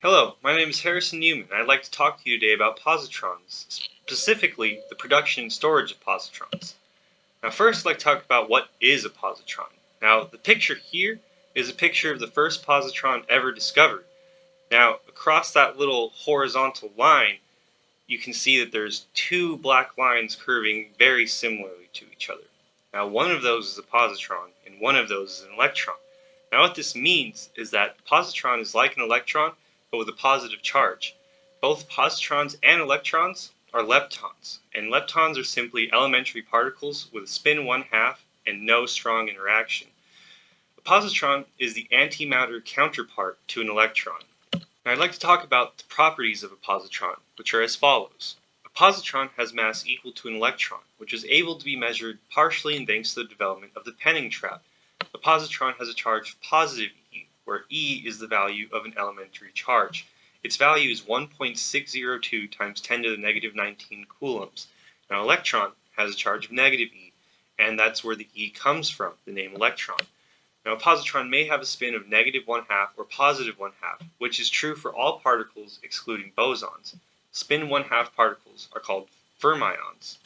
Hello, my name is Harrison Newman, and I'd like to talk to you today about positrons, specifically the production and storage of positrons. Now first, I'd like to talk about what is a positron. Now the picture here is a picture of the first positron ever discovered. Now across that little horizontal line, you can see that there's two black lines curving very similarly to each other. Now one of those is a positron, and one of those is an electron. Now what this means is that a positron is like an electron, but with a positive charge. Both positrons and electrons are leptons, and leptons are simply elementary particles with a spin 1/2 and no strong interaction. A positron is the antimatter counterpart to an electron. Now I'd like to talk about the properties of a positron, which are as follows. A positron has mass equal to an electron, which is able to be measured partially in thanks to the development of the Penning trap. A positron has a charge of positive E, where E is the value of an elementary charge. Its value is 1.602 times 10 to the negative 19 coulombs. Now, an electron has a charge of negative E, and that's where the E comes from, the name electron. Now, a positron may have a spin of negative 1/2 or positive 1/2, which is true for all particles excluding bosons. Spin 1/2 particles are called fermions.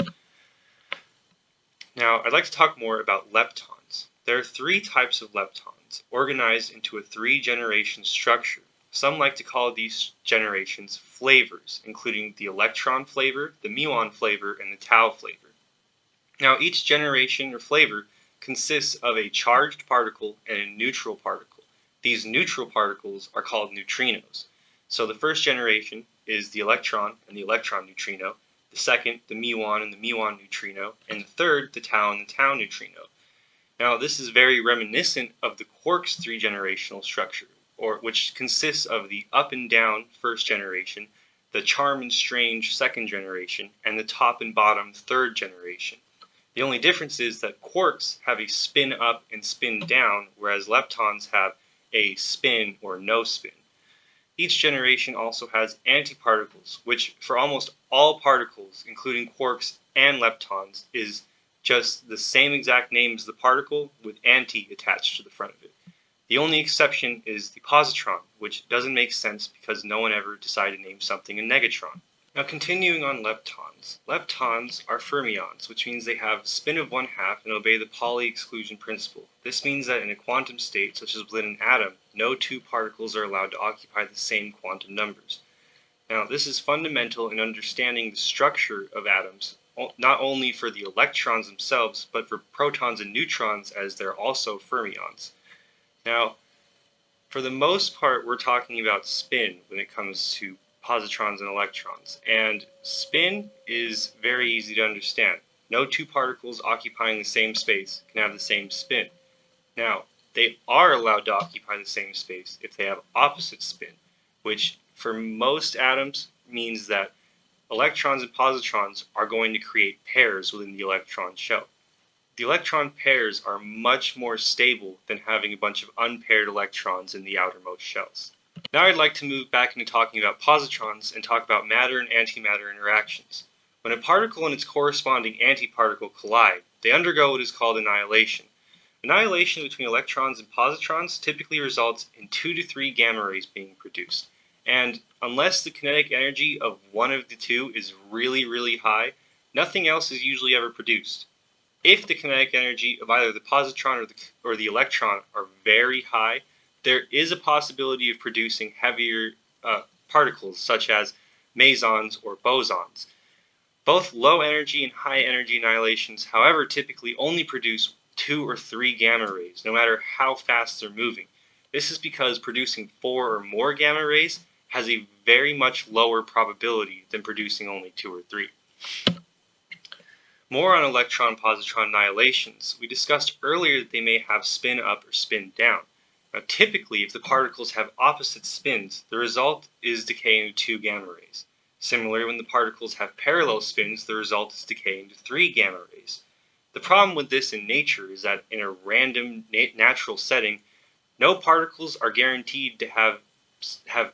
Now, I'd like to talk more about leptons. There are three types of leptons, organized into a three-generation structure. Some like to call these generations flavors, including the electron flavor, the muon flavor, and the tau flavor. Now, each generation or flavor consists of a charged particle and a neutral particle. These neutral particles are called neutrinos. So the first generation is the electron and the electron neutrino, the second the muon and the muon neutrino, and the third the tau and the tau neutrino. Now this is very reminiscent of the quark's three-generational structure, which consists of the up and down first generation, the charm and strange second generation, and the top and bottom third generation. The only difference is that quarks have a spin up and spin down, whereas leptons have a spin or no spin. Each generation also has antiparticles, which for almost all particles, including quarks and leptons, is just the same exact name as the particle with anti attached to the front of it. The only exception is the positron, which doesn't make sense because no one ever decided to name something a negatron. Now continuing on leptons. Leptons are fermions, which means they have a spin of 1/2 and obey the Pauli exclusion principle. This means that in a quantum state, such as within an atom, no two particles are allowed to occupy the same quantum numbers. Now this is fundamental in understanding the structure of atoms, not only for the electrons themselves, but for protons and neutrons, as they're also fermions. Now, for the most part, we're talking about spin when it comes to positrons and electrons, and spin is very easy to understand. No two particles occupying the same space can have the same spin. Now, they are allowed to occupy the same space if they have opposite spin, which for most atoms means that electrons and positrons are going to create pairs within the electron shell. The electron pairs are much more stable than having a bunch of unpaired electrons in the outermost shells. Now I'd like to move back into talking about positrons and talk about matter and antimatter interactions. When a particle and its corresponding antiparticle collide, they undergo what is called annihilation. Annihilation between electrons and positrons typically results in 2 to 3 gamma rays being produced. And unless the kinetic energy of one of the two is really, really high, nothing else is usually ever produced. If the kinetic energy of either the positron or the electron are very high, there is a possibility of producing heavier particles such as mesons or bosons. Both low energy and high energy annihilations, however, typically only produce 2 or 3 gamma rays, no matter how fast they're moving. This is because producing 4 or more gamma rays has a very much lower probability than producing only 2 or 3. More on electron-positron annihilations. We discussed earlier that they may have spin up or spin down. Now, typically, if the particles have opposite spins, the result is decay into 2 gamma rays. Similarly, when the particles have parallel spins, the result is decay into 3 gamma rays. The problem with this in nature is that in a random natural setting, no particles are guaranteed to have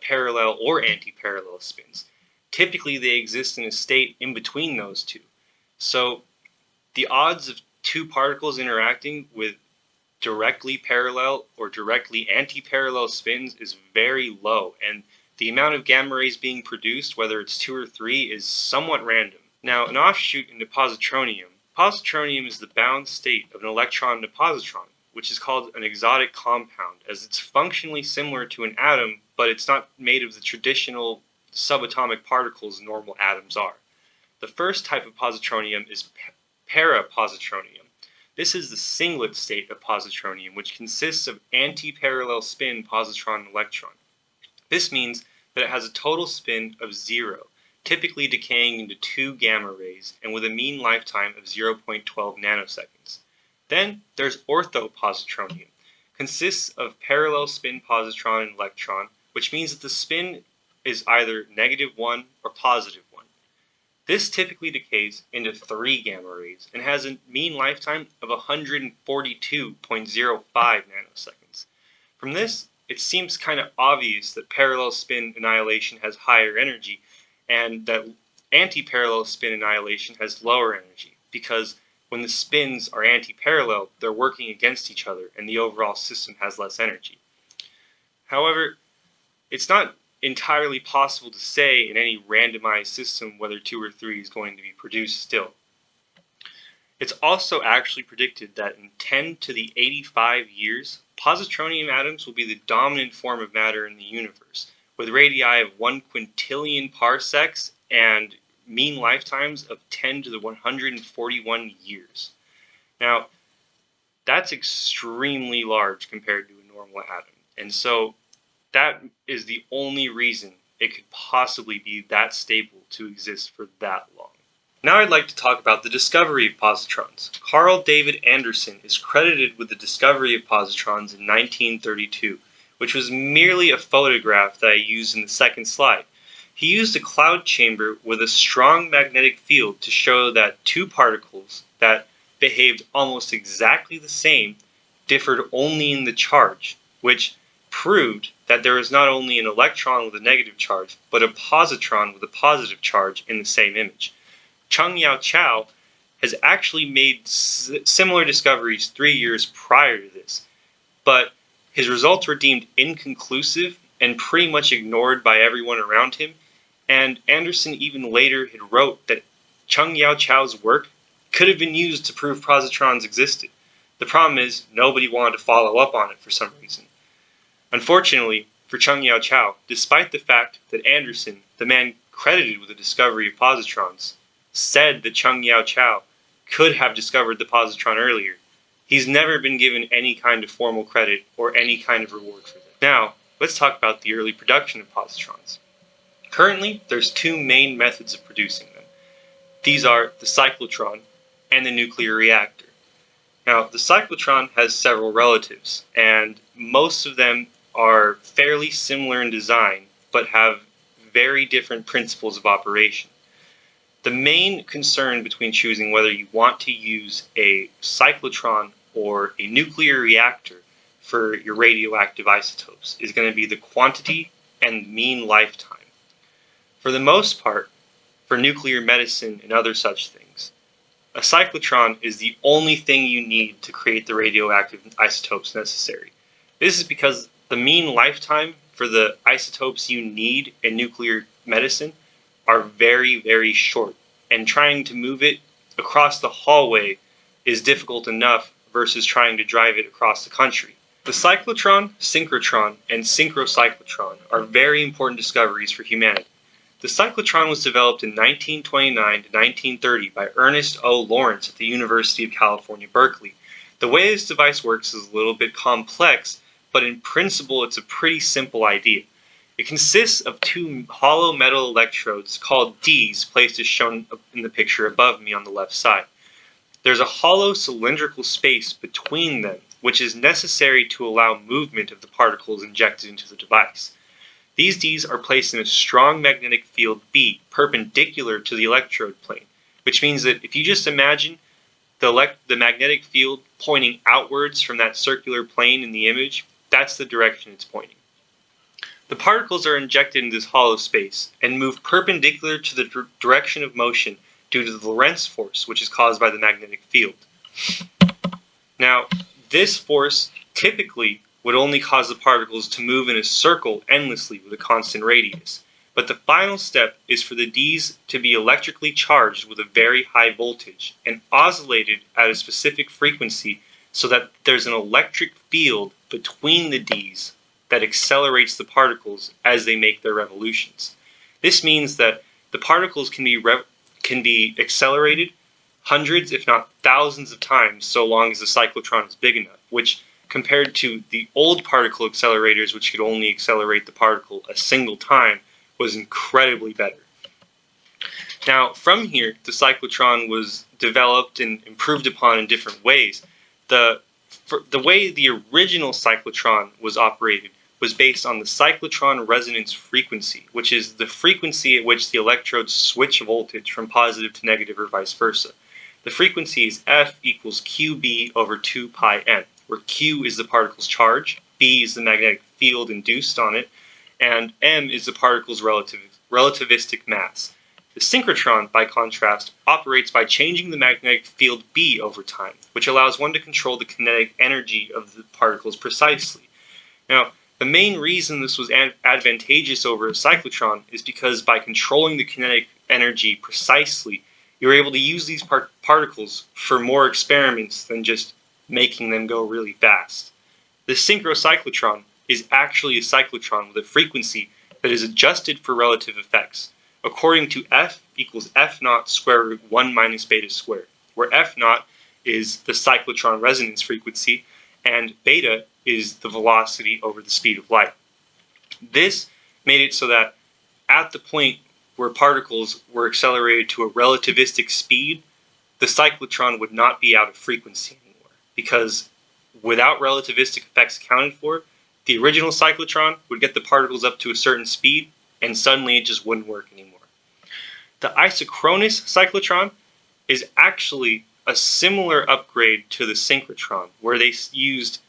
parallel or anti-parallel spins. Typically, they exist in a state in between those two. So the odds of two particles interacting with directly parallel or directly anti-parallel spins is very low, and The amount of gamma rays being produced, whether it's 2 or 3, is somewhat random. Now, an offshoot into positronium. Positronium is the bound state of an electron to positron, which is called an exotic compound, as it's functionally similar to an atom, but it's not made of the traditional subatomic particles normal atoms are. The first type of positronium is parapositronium. This is the singlet state of positronium, which consists of anti-parallel spin positron and electron. This means that it has a total spin of 0, typically decaying into 2 gamma rays, and with a mean lifetime of 0.12 nanoseconds. Then there's orthopositronium. Consists of parallel spin positron and electron, which means that the spin is either -1 or +1. This typically decays into 3 gamma rays and has a mean lifetime of 142.05 nanoseconds. From this, it seems kind of obvious that parallel spin annihilation has higher energy and that anti-parallel spin annihilation has lower energy, because when the spins are anti-parallel, they're working against each other and the overall system has less energy. However, it's not entirely possible to say in any randomized system whether 2 or 3 is going to be produced still. It's also actually predicted that in 10 to the 85 years, positronium atoms will be the dominant form of matter in the universe, with radii of 1 quintillion parsecs and mean lifetimes of 10 to the 141 years. Now, that's extremely large compared to a normal atom, and so that is the only reason it could possibly be that stable to exist for that long. Now I'd like to talk about the discovery of positrons. Carl David Anderson is credited with the discovery of positrons in 1932, which was merely a photograph that I used in the second slide. He used a cloud chamber with a strong magnetic field to show that 2 particles that behaved almost exactly the same differed only in the charge, which proved that there is not only an electron with a negative charge, but a positron with a positive charge in the same image. Chang-Yao Chao has actually made similar discoveries 3 years prior to this, but his results were deemed inconclusive and pretty much ignored by everyone around him, and Anderson even later had wrote that Chang-Yao Chao's work could have been used to prove positrons existed. The problem is, nobody wanted to follow up on it for some reason. Unfortunately for Chang-Yao Chao, despite the fact that Anderson, the man credited with the discovery of positrons, said that Chang-Yao Chao could have discovered the positron earlier, he's never been given any kind of formal credit or any kind of reward for that. Now, let's talk about the early production of positrons. Currently, there's 2 main methods of producing them. These are the cyclotron and the nuclear reactor. Now, the cyclotron has several relatives, and most of them are fairly similar in design, but have very different principles of operation. The main concern between choosing whether you want to use a cyclotron or a nuclear reactor for your radioactive isotopes is going to be the quantity and mean lifetime. For the most part, for nuclear medicine and other such things, a cyclotron is the only thing you need to create the radioactive isotopes necessary. This is because the mean lifetime for the isotopes you need in nuclear medicine are very, very short, and trying to move it across the hallway is difficult enough versus trying to drive it across the country. The cyclotron, synchrotron, and synchrocyclotron are very important discoveries for humanity. The cyclotron was developed in 1929 to 1930 by Ernest O. Lawrence at the University of California, Berkeley. The way this device works is a little bit complex, but in principle it's a pretty simple idea. It consists of 2 hollow metal electrodes called Ds placed as shown in the picture above me on the left side. There's a hollow cylindrical space between them, which is necessary to allow movement of the particles injected into the device. These Ds are placed in a strong magnetic field B, perpendicular to the electrode plane, which means that if you just imagine the magnetic field pointing outwards from that circular plane in the image, that's the direction it's pointing. The particles are injected in this hollow space and move perpendicular to the direction of motion due to the Lorentz force, which is caused by the magnetic field. Now, this force typically would only cause the particles to move in a circle endlessly with a constant radius. But the final step is for the Ds to be electrically charged with a very high voltage and oscillated at a specific frequency so that there's an electric field between the Ds that accelerates the particles as they make their revolutions. This means that the particles can be accelerated hundreds, if not thousands of times, so long as the cyclotron is big enough, which compared to the old particle accelerators, which could only accelerate the particle a single time, was incredibly better. Now, from here, the cyclotron was developed and improved upon in different ways. The way the original cyclotron was operated was based on the cyclotron resonance frequency, which is the frequency at which the electrodes switch voltage from positive to negative or vice versa. The frequency is F equals QB over 2 pi n, where Q is the particle's charge, B is the magnetic field induced on it, and m is the particle's relativistic mass. The synchrotron, by contrast, operates by changing the magnetic field B over time, which allows one to control the kinetic energy of the particles precisely. Now, the main reason this was advantageous over a cyclotron is because by controlling the kinetic energy precisely, you're able to use these particles for more experiments than just making them go really fast. The synchrocyclotron is actually a cyclotron with a frequency that is adjusted for relative effects, according to F equals F naught square root 1 minus beta squared, where F naught is the cyclotron resonance frequency and beta is the velocity over the speed of light. This made it so that at the point where particles were accelerated to a relativistic speed, the cyclotron would not be out of frequency anymore, because without relativistic effects accounted for, the original cyclotron would get the particles up to a certain speed, and suddenly it just wouldn't work anymore. The isochronous cyclotron is actually a similar upgrade to the synchrotron, where they used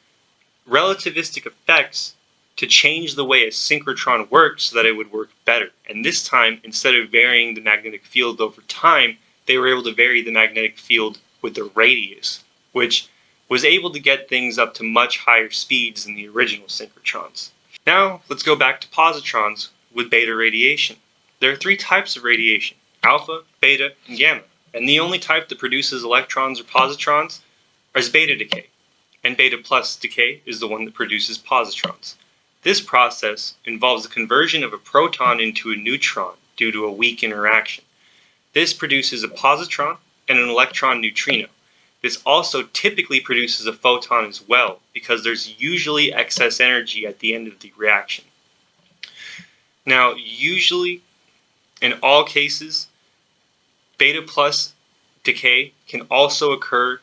relativistic effects to change the way a synchrotron worked so that it would work better. And this time, instead of varying the magnetic field over time, they were able to vary the magnetic field with the radius, which was able to get things up to much higher speeds than the original synchrotrons. Now, let's go back to positrons with beta radiation. There are 3 types of radiation: alpha, beta, and gamma. And the only type that produces electrons or positrons is beta decay. And beta plus decay is the one that produces positrons. This process involves the conversion of a proton into a neutron due to a weak interaction. This produces a positron and an electron neutrino. This also typically produces a photon as well, because there's usually excess energy at the end of the reaction. Now, usually, in all cases, beta plus decay can also occur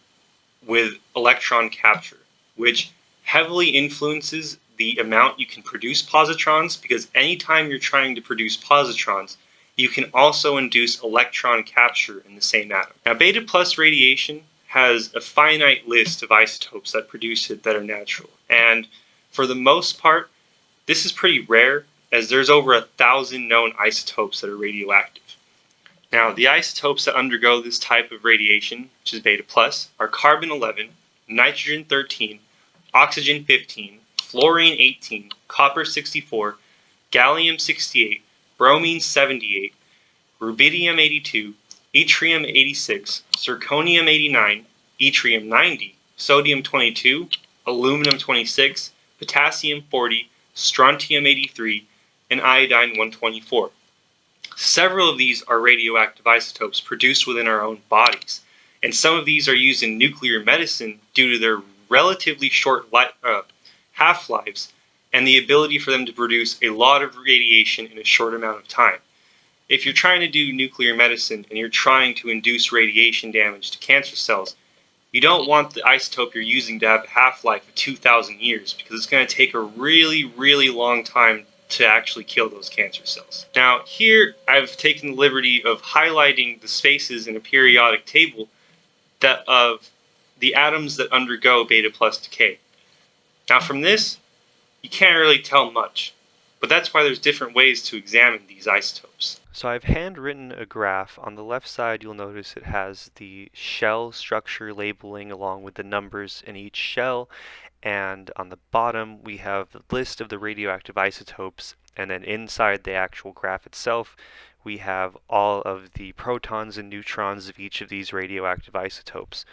with electron capture, which heavily influences the amount you can produce positrons, because anytime you're trying to produce positrons, you can also induce electron capture in the same atom. Now, beta plus radiation has a finite list of isotopes that produce it that are natural, and for the most part, this is pretty rare, as there's over 1,000 known isotopes that are radioactive. Now, the isotopes that undergo this type of radiation, which is beta plus, are carbon-11, nitrogen-13, oxygen-15, fluorine-18, copper-64, gallium-68, bromine-78, rubidium-82, yttrium-86, zirconium-89, yttrium-90, sodium-22, aluminum-26, potassium-40, strontium-83, and iodine-124. Several of these are radioactive isotopes produced within our own bodies, and some of these are used in nuclear medicine due to their relatively short half-lives and the ability for them to produce a lot of radiation in a short amount of time. If you're trying to do nuclear medicine and you're trying to induce radiation damage to cancer cells, you don't want the isotope you're using to have a half-life of 2,000 years, because it's going to take a really, really long time to actually kill those cancer cells. Now, here I've taken the liberty of highlighting the spaces in a periodic table of the atoms that undergo beta plus decay. Now, from this, you can't really tell much, but that's why there's different ways to examine these isotopes. So I've handwritten a graph. On the left side, you'll notice it has the shell structure labeling along with the numbers in each shell, And on the bottom, we have the list of the radioactive isotopes, and then inside the actual graph itself, we have all of the protons and neutrons of each of these radioactive isotopes.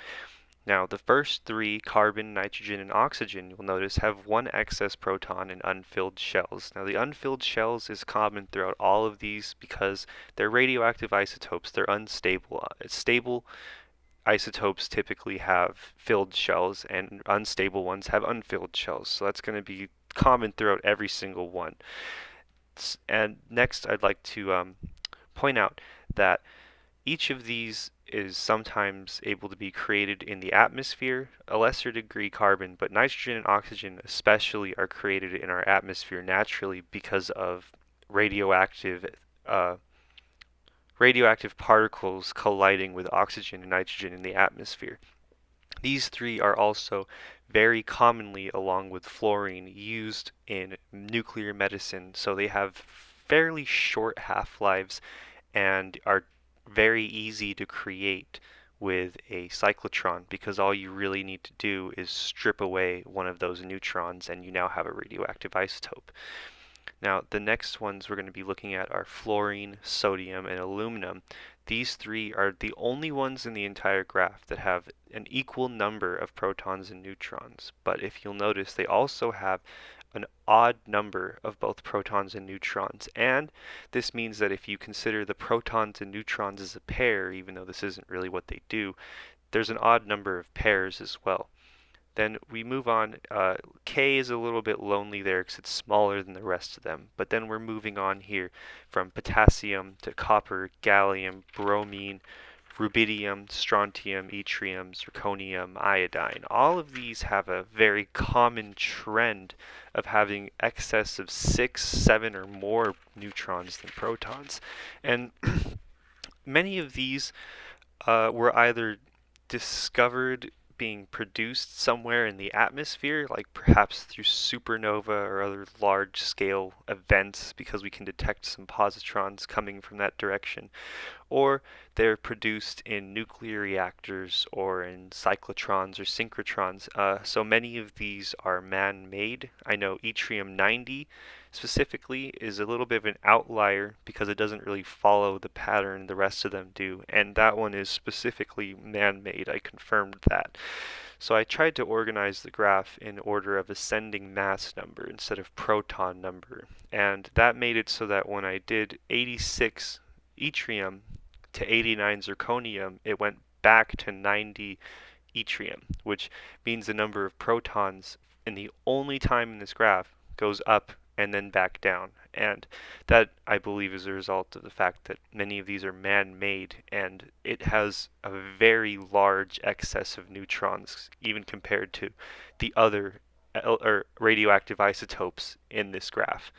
Now, the first three, carbon, nitrogen, and oxygen, you'll notice have one excess proton in unfilled shells. Now, the unfilled shells is common throughout all of these because they're radioactive isotopes. They're unstable. Stable isotopes typically have filled shells, and unstable ones have unfilled shells. So that's going to be common throughout every single one. And next, I'd like to point out that each of these is sometimes able to be created in the atmosphere, a lesser degree carbon, but nitrogen and oxygen especially are created in our atmosphere naturally because of radioactive uh, radioactive particles colliding with oxygen and nitrogen in the atmosphere. These three are also very commonly, along with fluorine, used in nuclear medicine, so they have fairly short half-lives and are very easy to create with a cyclotron because all you really need to do is strip away one of those neutrons and you now have a radioactive isotope. Now, the next ones we're going to be looking at are fluorine, sodium, and aluminum. These three are the only ones in the entire graph that have an equal number of protons and neutrons. But if you'll notice, they also have an odd number of both protons and neutrons. And this means that if you consider the protons and neutrons as a pair, even though this isn't really what they do, there's an odd number of pairs as well. Then we move on. K is a little bit lonely there because it's smaller than the rest of them. But then we're moving on here from potassium to copper, gallium, bromine, rubidium, strontium, yttrium, zirconium, iodine. All of these have a very common trend of having excess of 6, 7, or more neutrons than protons. And many of these were either discovered being produced somewhere in the atmosphere, like perhaps through supernova or other large scale events because we can detect some positrons coming from that direction, or they're produced in nuclear reactors or in cyclotrons or synchrotrons. So many of these are man-made. I know yttrium-90 specifically is a little bit of an outlier because it doesn't really follow the pattern the rest of them do, and that one is specifically man-made. I confirmed that. So I tried to organize the graph in order of ascending mass number instead of proton number, and that made it so that when I did 86 yttrium to 89 zirconium, it went back to 90 yttrium, which means the number of protons in the only time in this graph goes up and then back down. And that, I believe, is a result of the fact that many of these are man-made and it has a very large excess of neutrons, even compared to the other or radioactive isotopes in this graph.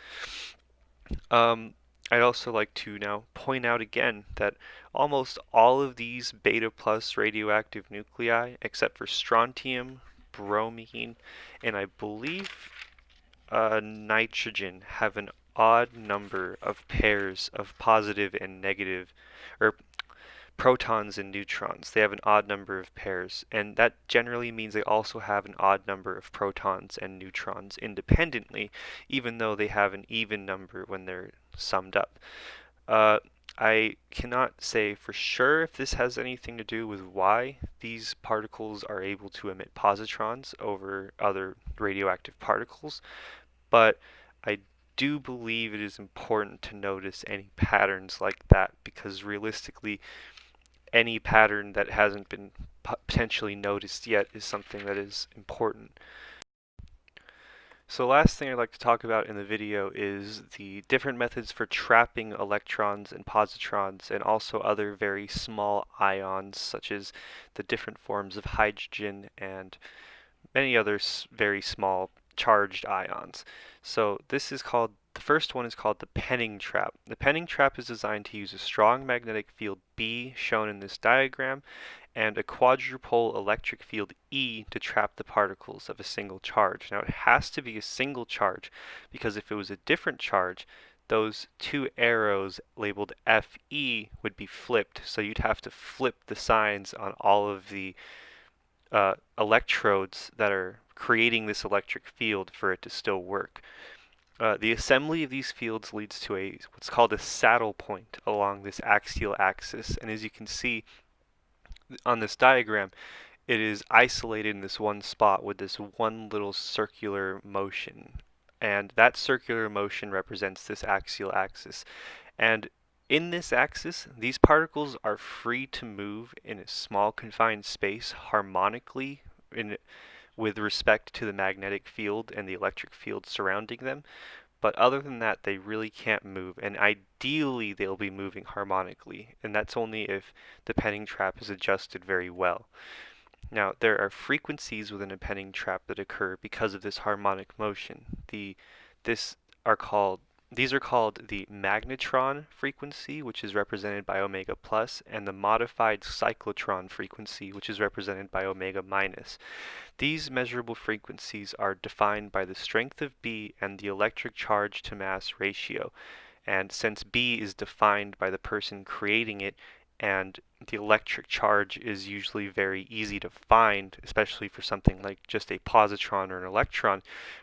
I'd also like to now point out again that almost all of these beta plus radioactive nuclei, except for strontium, bromine, and I believe nitrogen, have an odd number of pairs of positive and negative, or protons and neutrons. They have an odd number of pairs, and that generally means they also have an odd number of protons and neutrons independently, even though they have an even number when they're summed up. Uh, I cannot say for sure if this has anything to do with why these particles are able to emit positrons over other radioactive particles, but I do believe it is important to notice any patterns like that because realistically, any pattern that hasn't been potentially noticed yet is something that is important. So last thing I'd like to talk about in the video is the different methods for trapping electrons and positrons and also other very small ions such as the different forms of hydrogen and many other very small charged ions. So the first one is called the penning trap. The penning trap is designed to use a strong magnetic field B, shown in this diagram, and a quadrupole electric field E to trap the particles of a single charge. Now it has to be a single charge because if it was a different charge, those two arrows labeled FE would be flipped, so you'd have to flip the signs on all of the electrodes that are creating this electric field for it to still work. The assembly of these fields leads to what's called a saddle point along this axial axis, and as you can see on this diagram, it is isolated in this one spot with this one little circular motion, and that circular motion represents this axial axis. And in this axis, these particles are free to move in a small confined space harmonically with respect to the magnetic field and the electric field surrounding them. But other than that, they really can't move, and ideally they'll be moving harmonically, and that's only if the penning trap is adjusted very well. Now, there are frequencies within a penning trap that occur because of this harmonic motion. This are called These are called the magnetron frequency, which is represented by omega plus, and the modified cyclotron frequency, which is represented by omega minus. These measurable frequencies are defined by the strength of B and the electric charge to mass ratio. And since B is defined by the person creating it, and the electric charge is usually very easy to find, especially for something like just a positron or an electron,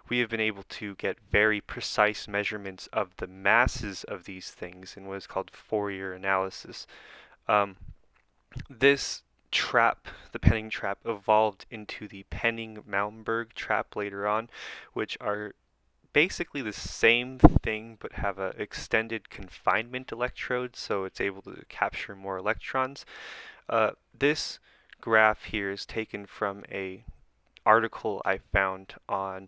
we have been able to get very precise measurements of the masses of these things in what is called Fourier analysis. This trap, the penning trap, evolved into the Penning-Malmberg trap later on, which are basically the same thing but have a extended confinement electrode, so it's able to capture more electrons. This graph here is taken from a article I found on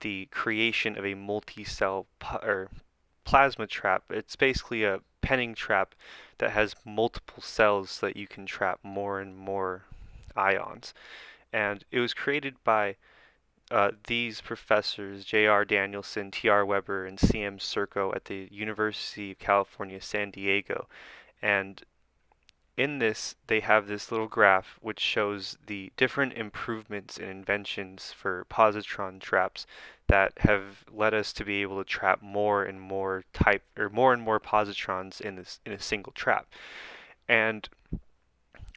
the creation of a multi-cell plasma trap. It's basically a penning trap that has multiple cells so that you can trap more and more ions. And it was created by these professors, J.R. Danielson, T.R. Weber, and C.M. Serco at the University of California, San Diego. And in this, they have this little graph which shows the different improvements and inventions for positron traps that have led us to be able to trap more and more positrons in a single trap. And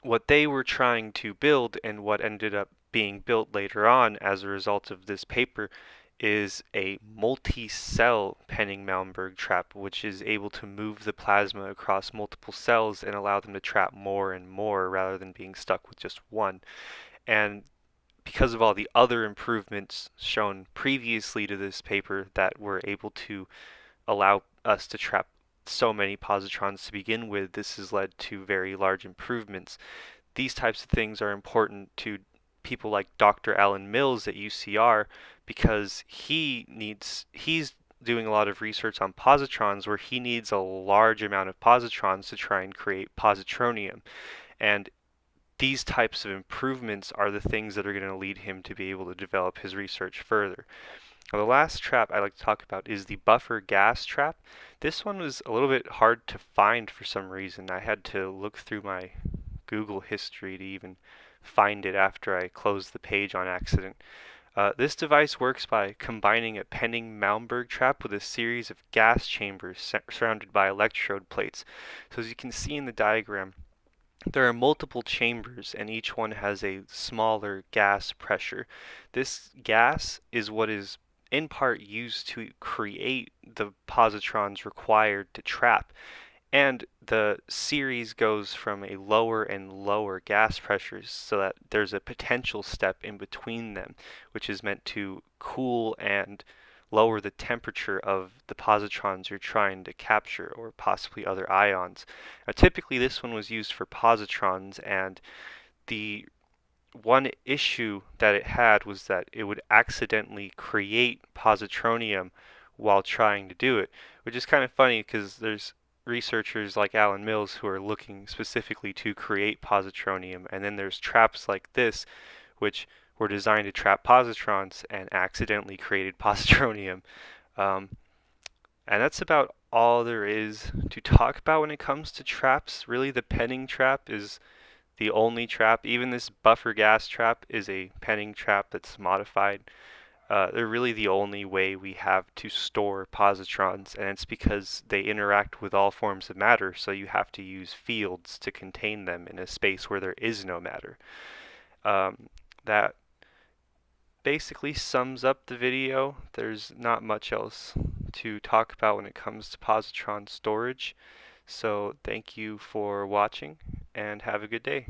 what they were trying to build and what ended up being built later on as a result of this paper is a multi-cell Penning-Malmberg trap, which is able to move the plasma across multiple cells and allow them to trap more and more rather than being stuck with just one. And because of all the other improvements shown previously to this paper that were able to allow us to trap so many positrons to begin with, this has led to very large improvements. These types of things are important to people like Dr. Alan Mills at UCR because he's doing a lot of research on positrons where he needs a large amount of positrons to try and create positronium. And these types of improvements are the things that are going to lead him to be able to develop his research further. Now, the last trap I like to talk about is the buffer gas trap. This one was a little bit hard to find for some reason. I had to look through my Google history to even find it after I closed the page on accident. This device works by combining a Penning-Malmberg trap with a series of gas chambers surrounded by electrode plates. So as you can see in the diagram, there are multiple chambers and each one has a smaller gas pressure. This gas is what is in part used to create the positrons required to trap. And the series goes from a lower and lower gas pressures so that there's a potential step in between them, which is meant to cool and lower the temperature of the positrons you're trying to capture, or possibly other ions. Now, typically this one was used for positrons, and the one issue that it had was that it would accidentally create positronium while trying to do it, which is kind of funny because there's researchers like Alan Mills who are looking specifically to create positronium, and then there's traps like this which were designed to trap positrons and accidentally created positronium. And that's about all there is to talk about when it comes to traps. Really, the penning trap is the only trap. Even this buffer gas trap is a penning trap that's modified. They're really the only way we have to store positrons, and it's because they interact with all forms of matter, so you have to use fields to contain them in a space where there is no matter. that basically sums up the video. There's not much else to talk about when it comes to positron storage. So thank you for watching and have a good day.